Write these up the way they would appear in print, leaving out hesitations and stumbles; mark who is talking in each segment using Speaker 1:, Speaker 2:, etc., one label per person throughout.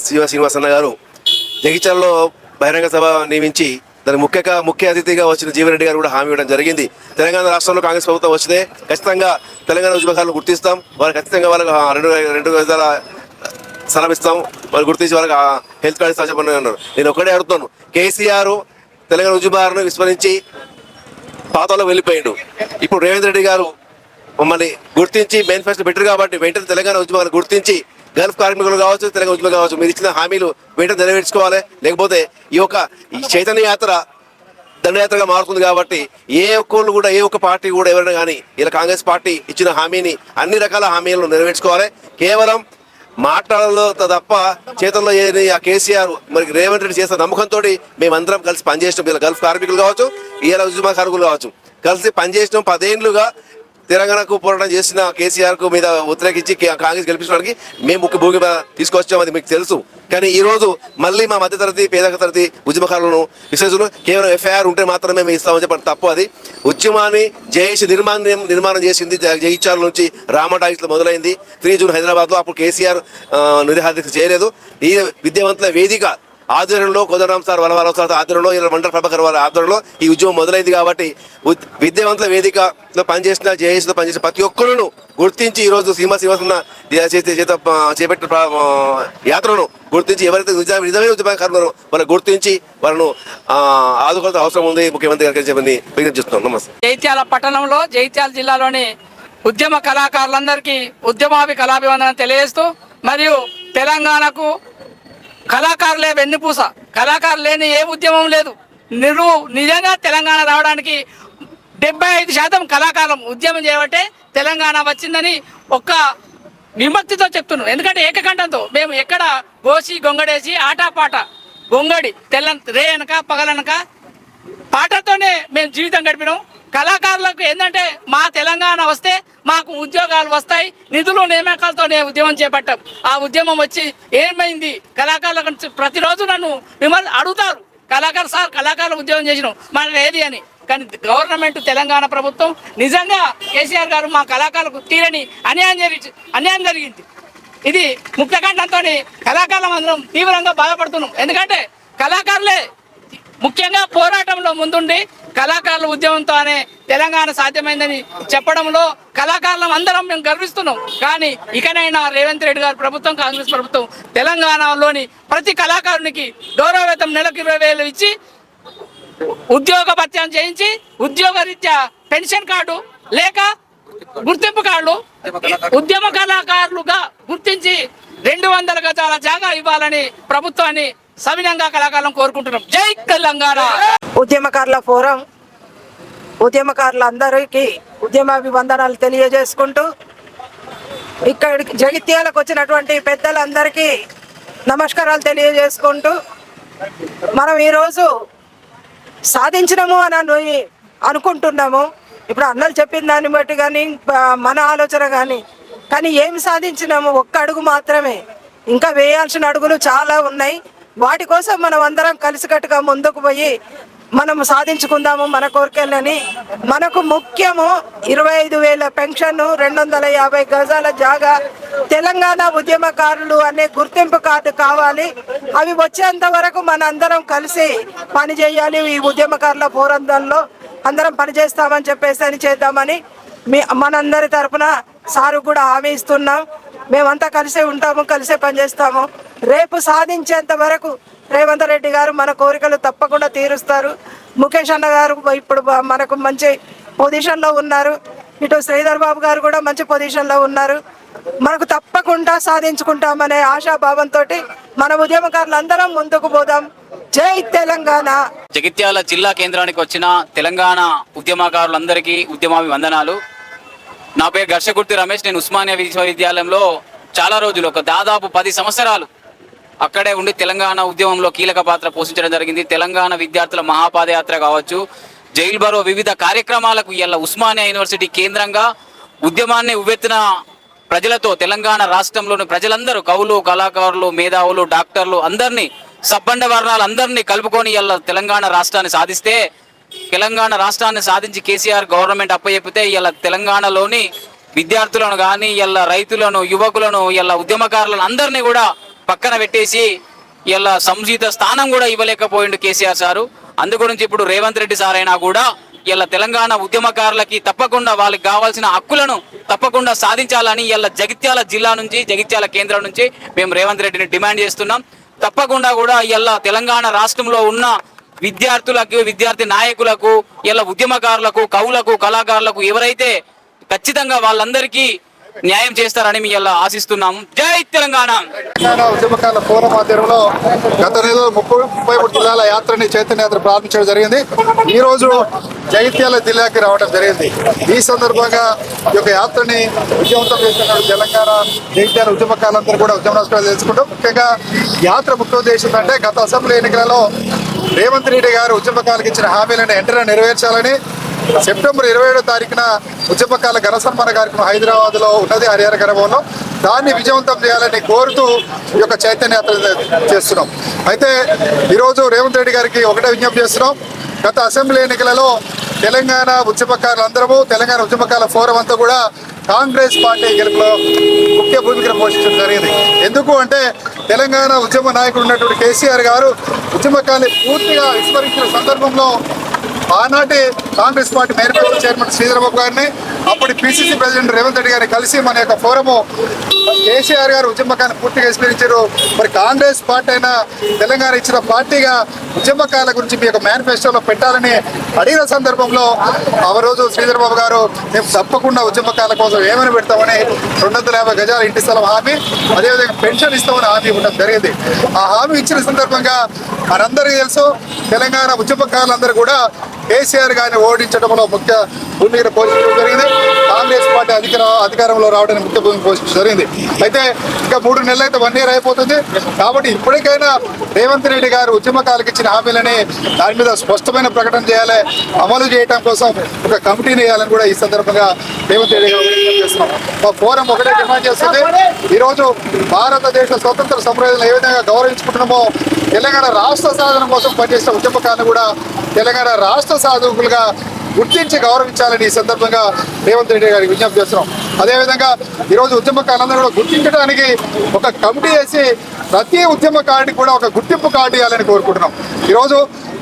Speaker 1: శ్రీనివాసన్న గారు జగిత్యాలలో బహిరంగ సభ నియమించి దానికి ముఖ్య అతిథిగా వచ్చిన జీవన్ రెడ్డి గారు కూడా హామీ ఇవ్వడం జరిగింది. తెలంగాణ రాష్ట్రంలో కాంగ్రెస్ ప్రభుత్వం వస్తే ఖచ్చితంగా తెలంగాణ ఉద్యమకారులను గుర్తిస్తాం, వాళ్ళకి ఖచ్చితంగా వాళ్ళకి రెండు గజాల స్థలం ఇస్తాం, వాళ్ళు గుర్తించి వాళ్ళకి హెల్త్ కార్డు ఇస్తామని చెప్పని అన్నారు. నేను ఒకటే అడుగుతాను, కేసీఆర్ తెలంగాణ ఉద్యమాలను విస్మరించి పాతలో వెళ్ళిపోయిండు. ఇప్పుడు రేవంత్ రెడ్డి గారు మమ్మల్ని గుర్తించి మేనిఫెస్టో పెట్టారు కాబట్టి వెంటనే తెలంగాణ ఉద్యమాలను గుర్తించి గల్ఫ్ కార్మికులు కావచ్చు, తెలంగాణ ఉద్యమం కావచ్చు, మీరు ఇచ్చిన హామీలు వెంటనే నెరవేర్చుకోవాలి. లేకపోతే ఈ చైతన్య యాత్ర దండయాత్రగా మారుతుంది. కాబట్టి ఏ ఒక్క పార్టీ కూడా ఎవరైనా కానీ ఇలా కాంగ్రెస్ పార్టీ ఇచ్చిన హామీని అన్ని రకాల హామీలను నెరవేర్చుకోవాలి. కేవలం మాట్లాడలో తప్ప చేతుల్లో ఆ కేసీఆర్ మరి రేవంత్ రెడ్డి చేసిన నమ్మకంతో మేమందరం కలిసి పనిచేసినాం. ఇలా గల్ఫ్ కార్మికులు కావచ్చు, ఇలా ఉద్యమకారులు కావచ్చు, కలిసి పనిచేసినాం. 10 ఏళ్లుగా తెలంగాణకు పోరాటం చేసిన కేసీఆర్కు మీద వ్యతిరేకించి కాంగ్రెస్ గెలిపించడానికి మేము భూమి తీసుకొచ్చాం, అది మీకు తెలుసు. కానీ ఈ రోజు మళ్ళీ మా మధ్యతరగతి తరగతి ఉద్యమకారులను విశ్లేషణ కేవలం ఎఫ్ఐఆర్ ఉంటే మాత్రమే మేము ఇస్తామని చెప్పండి తప్పు. అది ఉద్యమాన్ని జేఏసీ నిర్మాణం చేసింది జగిత్యాల నుంచి రామటాగిస్లో మొదలైంది. 3 జూన్ హైదరాబాద్లో అప్పుడు కేసీఆర్ నిరాహారదీక్ష చేయలేదు. ఈ విద్యావంతుల వేదిక ఆధ్వర్యంలో కోదండరాం సార్ వలవరావు సార్ ఆధ్వర్యంలో ఇలా మండల ప్రభాకర్ వారి ఆధ్వర్యంలో ఈ ఉద్యమం మొదలైంది. కాబట్టి విద్యావంతుల వేదికలో పనిచేసిన జేఏసీలో పనిచేసిన ప్రతి ఒక్కరును గుర్తించి ఈరోజు శ్రీనివాసన్న చేపట్టిన యాత్రను గుర్తించి ఎవరైతే నిజమైన ఉద్యమకారులు వాళ్ళని గుర్తించి వాళ్ళను ఆదుకోవాల్సిన అవసరం ఉంది ముఖ్యమంత్రి గారికి చెప్పని విజ్ఞప్తి చేస్తున్నాం. నమస్తే.
Speaker 2: జగిత్యాల పట్టణంలో జగిత్యాల జిల్లాలోని ఉద్యమ కళాకారులందరికీ కళాభివందనం తెలియజేస్తూ మరియు తెలంగాణకు కళాకారులే వెన్నుపూస, కళాకారులు లేని ఏ ఉద్యమం లేదు. నిజంగా తెలంగాణ రావడానికి 75% కళాకారులం ఉద్యమం చేయబట్టే తెలంగాణ వచ్చిందని ఒక్క విముక్తితో చెప్తున్నాం. ఎందుకంటే ఏకకంఠంతో మేము ఎక్కడ గోసి గొంగడేసి ఆటపాట గొంగడి రే అనక పగలనక పాటతోనే మేము జీవితం గడిపినాం. కళాకారులకు ఏంటంటే మా తెలంగాణ వస్తే మాకు ఉద్యోగాలు వస్తాయి, నిధులు నియామకాలతోనే ఉద్యమం చేపట్టాం. ఆ ఉద్యమం వచ్చి ఏమైంది కళాకారులకు ప్రతిరోజు నన్ను మిమ్మల్ని అడుగుతారు, కళాకారులు ఉద్యోగం చేసినాం మనకు ఏది అని. కానీ గవర్నమెంట్ తెలంగాణ ప్రభుత్వం నిజంగా కేసీఆర్ గారు మా కళాకారులకు తీరని అన్యాయం జరిగింది. ఇది ముక్తకంఠంతో కళాకారులం అందరం తీవ్రంగా బాధపడుతున్నాం. ఎందుకంటే కళాకారులే ముఖ్యంగా పోరాటంలో ముందుండి కళాకారుల ఉద్యమంతోనే తెలంగాణ సాధ్యమైందని చెప్పడంలో కళాకారులం అందరం మేము గర్విస్తున్నాం. కానీ ఇకనైనా రేవంత్ రెడ్డి గారి ప్రభుత్వం, కాంగ్రెస్ ప్రభుత్వం తెలంగాణలోని ప్రతి కళాకారునికి గౌరవవేతం నెలకు 20,000 ఇచ్చి ఉద్యోగ భత్యం చేయించి ఉద్యోగరీత్యా పెన్షన్ కార్డు లేక గుర్తింపు కార్డులు ఉద్యమ కళాకారులుగా గుర్తించి 200 గజాల జాగా ఇవ్వాలని ప్రభుత్వాన్ని సవినంగా కళాకారులను కోరుకుంటున్నాం. జై తెలంగాణ.
Speaker 3: ఉద్యమకారుల ఫోరం ఉద్యమకారులందరికీ ఉద్యమాభివందనాలు తెలియజేసుకుంటూ ఇక్కడికి జగిత్యాలకు వచ్చినటువంటి పెద్దలందరికీ నమస్కారాలు తెలియజేసుకుంటూ మనం ఈరోజు సాధించినాము అని అనుకుంటున్నాము. ఇప్పుడు అన్నలు చెప్పిన దాన్ని బట్టి కానీ మన ఆలోచన కానీ ఏమి సాధించినాము? ఒక్క అడుగు మాత్రమే, ఇంకా వేయాల్సిన అడుగులు చాలా ఉన్నాయి. వాటి కోసం మనం అందరం కలిసికట్టుగా ముందుకు పోయి మనము సాధించుకుందాము మన కోరికలని. మనకు ముఖ్యము 25,000 పెన్షన్, 250 గజాల జాగా, తెలంగాణ ఉద్యమకారులు అనే గుర్తింపు కార్డు కావాలి. అవి వచ్చేంత వరకు మన అందరం కలిసి పని చేయాలి. ఈ ఉద్యమకారుల పోరాటంలో అందరం పనిచేస్తామని చెప్పేసి చేద్దామని మనందరి తరఫున సారు కూడా హామీ ఇస్తున్నాం. మేమంతా కలిసే ఉంటాము, కలిసే పనిచేస్తాము. రేపు సాధించేంత వరకు రేవంత్ రెడ్డి గారు మన కోరికలు తప్పకుండా తీరుస్తారు. ముఖేష్ అన్న గారు ఇప్పుడు మనకు మంచి పొజిషన్లో ఉన్నారు. ఇటు శ్రీధర్ బాబు గారు కూడా మంచి పొజిషన్లో ఉన్నారు. మనకు తప్పకుండా సాధించుకుంటామనే ఆశాభావంతో మన ఉద్యమకారులు అందరం ముందుకు పోదాం. జై తెలంగాణ.
Speaker 4: జగిత్యాల జిల్లా కేంద్రానికి వచ్చిన తెలంగాణ ఉద్యమకారులందరికీ ఉద్యమాభివందనాలు. నా పేరు ఘర్షకుర్తి రమేష్. నేను ఉస్మానియా విశ్వవిద్యాలయంలో చాలా రోజులు, ఒక దాదాపు 10 సంవత్సరాలు అక్కడే ఉండి తెలంగాణ ఉద్యమంలో కీలక పాత్ర పోషించడం జరిగింది. తెలంగాణ విద్యార్థుల మహాపాదయాత్ర కావచ్చు, జైలు బరో వివిధ కార్యక్రమాలకు ఇలా ఉస్మానియా యూనివర్సిటీ కేంద్రంగా ఉద్యమాన్ని ఉవ్వెత్తున ప్రజలతో తెలంగాణ రాష్ట్రంలోని ప్రజలందరూ కవులు, కళాకారులు, మేధావులు, డాక్టర్లు అందరినీ సబ్బండ వర్ణాలు అందరినీ కలుపుకొని ఇలా తెలంగాణ రాష్ట్రాన్ని సాధిస్తే, తెలంగాణ రాష్ట్రాన్ని సాధించి కేసీఆర్ గవర్నమెంట్ అప్పచెప్పితే ఇలా తెలంగాణలోని విద్యార్థులను కానీ ఇలా రైతులను, యువకులను, ఇలా ఉద్యమకారులను అందరినీ కూడా పక్కన పెట్టేసి ఇలా సముచిత స్థానం కూడా ఇవ్వలేకపోయిండు కేసీఆర్ సారు. అందుగురించి ఇప్పుడు రేవంత్ రెడ్డి సార్ అయినా కూడా ఇలా తెలంగాణ ఉద్యమకారులకి తప్పకుండా వాళ్ళకి కావాల్సిన హక్కులను తప్పకుండా సాధించాలని ఇలా జగిత్యాల జిల్లా నుంచి, జగిత్యాల కేంద్రం నుంచి మేము రేవంత్ రెడ్డిని డిమాండ్ చేస్తున్నాం. తప్పకుండా కూడా ఇలా తెలంగాణ రాష్ట్రంలో ఉన్న విద్యార్థులకు, విద్యార్థి నాయకులకు, ఇలా ఉద్యమకారులకు, కవులకు, కళాకారులకు ఎవరైతే ఖచ్చితంగా వాళ్ళందరికీ న్యాయం చేస్తారని మేము ఇలా ఆశిస్తున్నాము. జై తెలంగాణ.
Speaker 5: తెలంగాణ ఉద్యమకారుల ఫోరం ఆధ్వర్యంలో గత నెలలో 33 జిల్లాల యాత్రని చైతన్య యాత్ర ప్రారంభించడం జరిగింది. ఈ రోజు జగిత్యాల జిల్లాకి రావడం జరిగింది. ఈ సందర్భంగా ఈ యొక్క యాత్రని విజయవంతం చేస్తున్న తెలంగాణ జగిత్యాల ఉద్యమకారులందరూ కూడా ఉద్యమ నమస్కారాలు తెలుసుకుంటాం. ముఖ్యంగా యాత్ర ముఖ్య ఉద్దేశం అంటే గత అసెంబ్లీ ఎన్నికలలో రేవంత్ రెడ్డి గారు ఉద్యమకారులకు ఇచ్చిన హామీలను వెంటనే నెరవేర్చాలని సెప్టెంబర్ 27వ తారీఖున ఉద్యమకారుల ఘన సన్మాన కార్యక్రమం హైదరాబాద్ లో ఉన్నది, హరిహర గ్రామంలో. దాన్ని విజయవంతం చేయాలని కోరుతూ ఈ యొక్క చైతన్య యాత్ర చేస్తున్నాం. అయితే ఈరోజు రేవంత్ రెడ్డి గారికి ఒకటే విజ్ఞప్తి చేస్తున్నాం. గత అసెంబ్లీ ఎన్నికలలో తెలంగాణ ఉద్యమకారులందరము, తెలంగాణ ఉద్యమకారుల ఫోరం అంతా కూడా కాంగ్రెస్ పార్టీ గెలుపులో ముఖ్య భూమికను పోషించడం జరిగింది. ఎందుకు అంటే తెలంగాణ ఉద్యమ నాయకుడు ఉన్నటువంటి కేసీఆర్ గారు ఉద్యమకారులు పూర్తిగా విస్మరించిన సందర్భంలో ఆనాటి Congress party manifesto chairman Sridhar Babu గారిని, అప్పటి పిసిసి ప్రెసిడెంట్ రేవంత్ రెడ్డి గారిని కలిసి మన యొక్క ఫోరము కేసీఆర్ గారు ఉద్యమకాలను పూర్తిగా విస్మరించారు. మరి కాంగ్రెస్ పార్టీ అయినా తెలంగాణ ఇచ్చిన పార్టీగా ఉద్యమకాల గురించి మీ యొక్క మేనిఫెస్టోలో పెట్టాలని అడిగిన సందర్భంలో ఆ రోజు శ్రీధరబాబు గారు మేము తప్పకుండా ఉద్యమకాల కోసం ఏమని పెడతామని 250 గజాల ఇంటి స్థలం హామీ, అదేవిధంగా పెన్షన్ ఇస్తామని హామీ ఇవ్వడం జరిగింది. ఆ హామీ ఇచ్చిన సందర్భంగా మనందరికీ తెలుసు తెలంగాణ ఉద్యమకారులందరూ కూడా కేసీఆర్ గారిని ఓడించడంలో ముఖ్య భూమికను పోషించడం జరిగింది. కాంగ్రెస్ పార్టీ అధికారంలో రావడానికి ముఖ్య భూమిక పోషించడం జరిగింది. అయితే ఇంకా 3 నెలలు అయితే 1 year అయిపోతుంది. కాబట్టి ఇప్పటికైనా రేవంత్ రెడ్డి గారు ఉద్యమకాలకు ఇచ్చిన హామీలని దాని మీద స్పష్టమైన ప్రకటన చేయాలి, అమలు చేయడం కోసం ఒక కమిటీని వేయాలని కూడా ఈ సందర్భంగా రేవంత్ రెడ్డి గారు చేస్తున్నాం. మా ఫోరం ఒకటే డిమాండ్ చేస్తుంది. ఈరోజు భారతదేశ స్వతంత్ర సంప్రదాయాలను ఏ విధంగా గౌరవించుకుంటున్నామో తెలంగాణ రాష్ట్ర సాధన కోసం పనిచేసిన ఉద్యమకాలను కూడా తెలంగాణ రాష్ట్ర సాధకులుగా గుర్తించి గౌరవించాలని ఈ సందర్భంగా రేవంత్ రెడ్డి గారికి విజ్ఞప్తి చేస్తున్నాం. అదేవిధంగా ఈరోజు ఉద్యమకారులందరూ కూడా గుర్తించడానికి ఒక కమిటీ వేసి ప్రతి ఉద్యమకారుడికి కూడా ఒక గుర్తింపు కార్డు ఇవ్వాలని కోరుకుంటున్నాం. ఈరోజు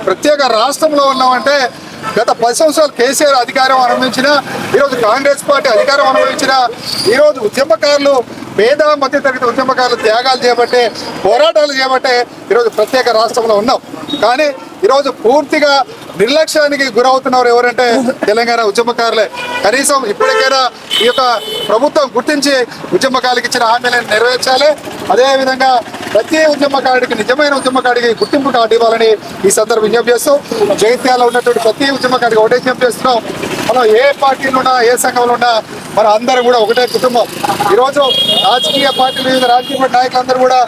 Speaker 5: ప్రత్యేక రాష్ట్రంలో ఉన్నామంటే గత 10 సంవత్సరాలు కేసీఆర్ అధికారం అనుభవించిన, ఈరోజు కాంగ్రెస్ పార్టీ అధికారం అనుభవించిన, ఈరోజు ఉద్యమకారులు పేద మధ్యతరగతి ఉద్యమకారులు త్యాగాలు చేయబట్టే, పోరాటాలు చేయబట్టే ఈరోజు ప్రత్యేక రాష్ట్రంలో ఉన్నాం. కానీ ఈరోజు పూర్తిగా నిర్లక్ష్యానికి గురవుతున్నారు ఎవరంటే తెలంగాణ ఉద్యమకారులే. కనీసం ఇప్పటికైనా ఈ యొక్క ప్రభుత్వం గుర్తించి ఉద్యమకారులకు ఇచ్చిన హామీలను నెరవేర్చాలి. అదేవిధంగా ప్రతి ఉద్యమకారుడికి, నిజమైన ఉద్యమకారుడికి గుర్తింపు కార్డు ఇవ్వాలని ఈ సందర్భం విజ్ఞప్తి చేస్తూ జగిత్యాలలో ఉన్నటువంటి ప్రతి ఉద్యమకారుడికి ఒకటే విజ్ఞప్తి చేస్తున్నాం. మనం ఏ పార్టీలో ఉన్నా, ఏ సంఘంలో ఉన్నా మన అందరం కూడా ఒకటే కుటుంబం. ఈరోజు రాజకీయ పార్టీలు, వివిధ రాజకీయ నాయకులందరూ కూడా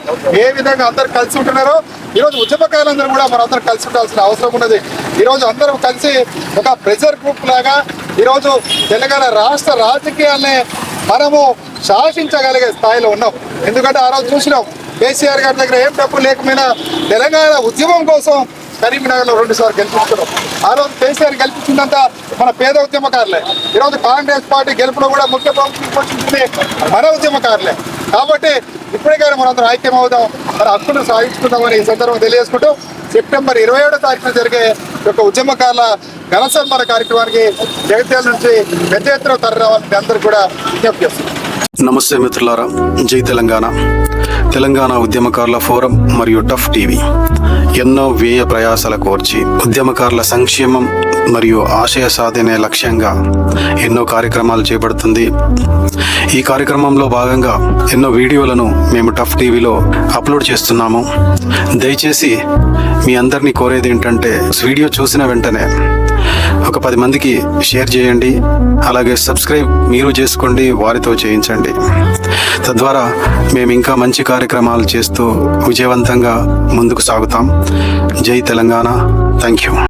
Speaker 5: ఏ విధంగా అందరు కలిసి ఉంటున్నారో ఈరోజు ఉద్యమకారులందరూ కూడా మన అందరం కలిసి ఉండాల్సిన అవసరం ఉన్నది. ఈరోజు అందరం కలిసి ఒక ప్రెషర్ గ్రూప్ లాగా ఈరోజు తెలంగాణ రాష్ట్ర రాజకీయాల్ని మనము శాసించగలిగే స్థాయిలో ఉన్నాం. ఎందుకంటే ఆ రోజు చూసినాం కేసీఆర్ గారి దగ్గర ఏం డబ్బు లేకపోయినా తెలంగాణ ఉద్యమం కోసం కరీంనగర్లో 2 సార్లు గెలిపించుకున్నాం. ఆ రోజు కేసీఆర్ గెలిపించిందంతా మన పేద ఉద్యమకారులే. ఈరోజు కాంగ్రెస్ పార్టీ గెలుపులో కూడా ముఖ్య పాత్ర పోషించింది మన ఉద్యమకారులే. కాబట్టి ఇప్పటికైనా మనందరం ఐక్యం అవుదాం, మన హక్కును సాధించుకుందామని ఈ సందర్భంగా తెలియజేసుకుంటూ సెప్టెంబర్ 27వ తారీఖున జరిగే యొక్క ఉద్యమకారుల ఘన సన్మాన కార్యక్రమానికి జగిత్యాల నుంచి పెద్ద ఎత్తున తరలిరావాలని అందరూ కూడా విజ్ఞప్తి చేస్తున్నాం.
Speaker 6: నమస్తే మిత్రులారా, జై తెలంగాణ. తెలంగాణ ఉద్యమకారుల ఫోరం మరియు టఫ్ టీవీ ఎన్నో వ్యయ ప్రయాసాల కోర్చి ఉద్యమకారుల సంక్షేమం మరియు ఆశయ సాధనే లక్ష్యంగా ఎన్నో కార్యక్రమాలు చేపడుతుంది. ఈ కార్యక్రమంలో భాగంగా ఎన్నో వీడియోలను మేము టఫ్ టీవీలో అప్లోడ్ చేస్తున్నాము. దయచేసి మీ అందరినీ కోరేది ఏంటంటే వీడియో చూసిన వెంటనే ఒక 10 మందికి షేర్ చేయండి. అలాగే సబ్స్క్రైబ్ మీరు చేసుకోండి, వారితో చేయించండి. తద్వారా మేము ఇంకా మంచి కార్యక్రమాలు చేస్తూ విజయవంతంగా ముందుకు సాగుతాం. జై తెలంగాణ. Thank you.